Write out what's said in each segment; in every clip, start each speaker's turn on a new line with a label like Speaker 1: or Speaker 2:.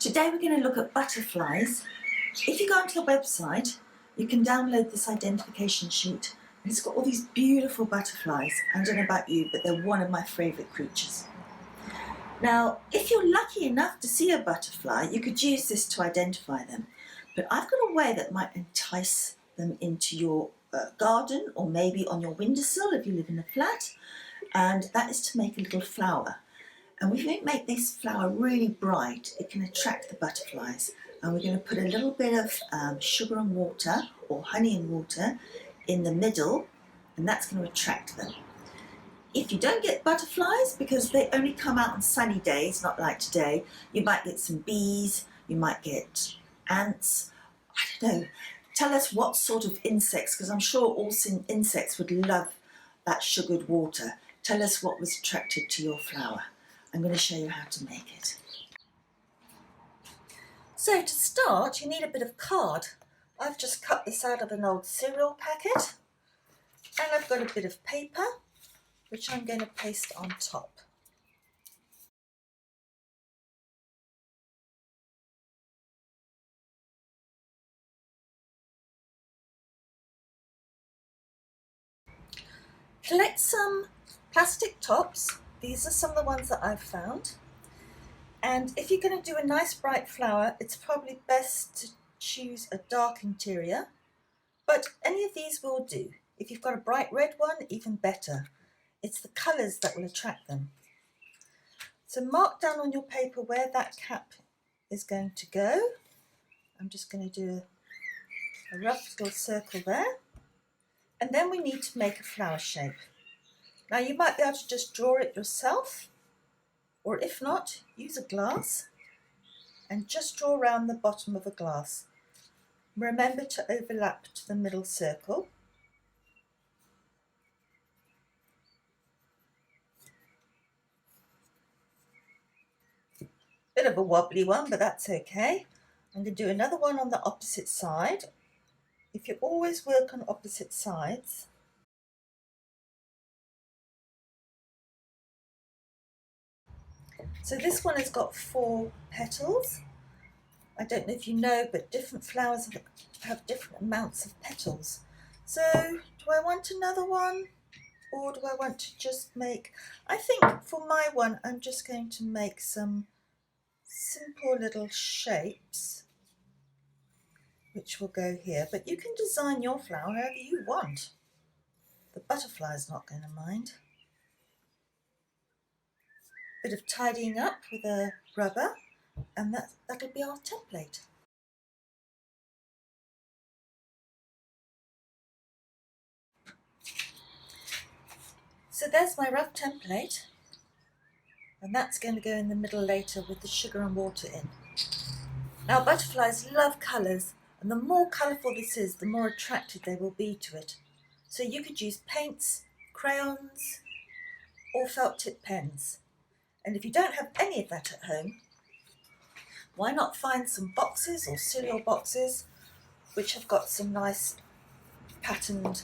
Speaker 1: Today we're going to look at butterflies. If you go onto the website, you can download this identification sheet. And it's got all these beautiful butterflies. I don't know about you, but they're one of my favourite creatures. Now, if you're lucky enough to see a butterfly, you could use this to identify them. But I've got a way that might entice them into your garden, or maybe on your windowsill if you live in a flat. And that is to make a little flower. And we make this flower really bright. It can attract the butterflies. And we're going to put a little bit of sugar and water, or honey and water, in the middle, and that's going to attract them. If you don't get butterflies, because they only come out on sunny days, not like today, you might get some bees, you might get ants, I don't know. Tell us what sort of insects, because I'm sure all insects would love that sugared water. Tell us what was attracted to your flower. I'm going to show you how to make it. So to start, you need a bit of card. I've just cut this out of an old cereal packet, and I've got a bit of paper, which I'm going to paste on top. Collect some plastic tops. These are some of the ones that I've found. And if you're going to do a nice bright flower, it's probably best to choose a dark interior, but any of these will do. If you've got a bright red one, even better. It's the colours that will attract them. So mark down on your paper where that cap is going to go. I'm just going to do a rough little circle there. And then we need to make a flower shape. Now you might be able to just draw it yourself, or if not, use a glass and just draw around the bottom of a glass. Remember to overlap to the middle circle. Bit of a wobbly one, but that's okay. I'm going to do another one on the opposite side. If you always work on opposite sides, so this one has got 4 petals. I don't know if you know, but different flowers have different amounts of petals. So do I want another one, or do I want to just make, I think for my one I'm just going to make some simple little shapes which will go here, but you can design your flower however you want. The butterfly is not going to mind. Bit of tidying up with a rubber, and that'll be our template. So there's my rough template, and that's going to go in the middle later with the sugar and water in. Now butterflies love colours, and the more colourful this is, the more attracted they will be to it. So you could use paints, crayons, or felt tip pens. And if you don't have any of that at home, why not find some boxes or cereal boxes which have got some nice patterned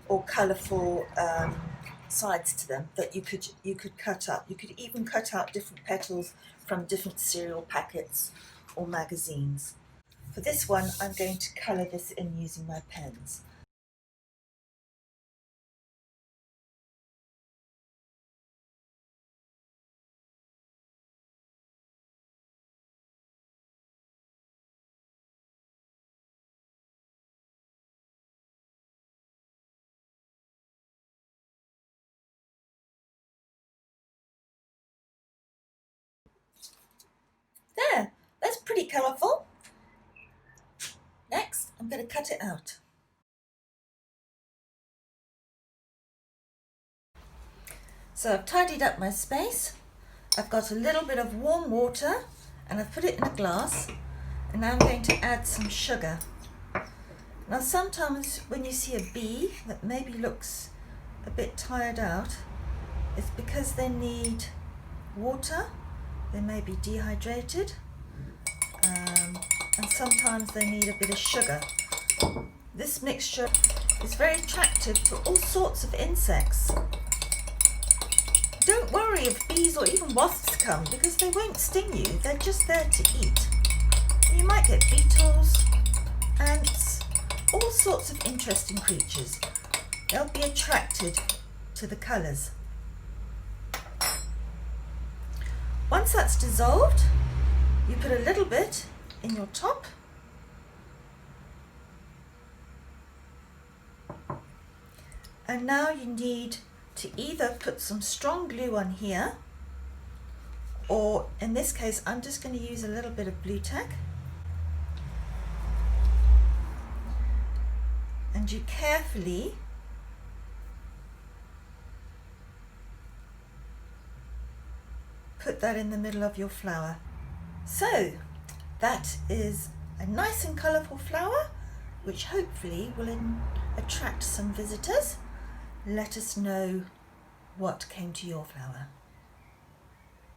Speaker 1: or colourful sides to them that you could cut up. You could even cut out different petals from different cereal packets or magazines. For this one, I'm going to colour this in using my pens. There, that's pretty colourful. Next, I'm going to cut it out. So I've tidied up my space. I've got a little bit of warm water and I've put it in a glass, and now I'm going to add some sugar. Now sometimes when you see a bee that maybe looks a bit tired out, it's because they need water. They may be dehydrated, and sometimes they need a bit of sugar. This mixture is very attractive for all sorts of insects. Don't worry if bees or even wasps come, because they won't sting you, they're just there to eat. You might get beetles, ants, all sorts of interesting creatures. They'll be attracted to the colours. Once that's dissolved, you put a little bit in your top. And now you need to either put some strong glue on here, or in this case I'm just going to use a little bit of Blu Tack. And you carefully put that in the middle of your flower. So that is a nice and colourful flower, which hopefully will attract some visitors. Let us know what came to your flower.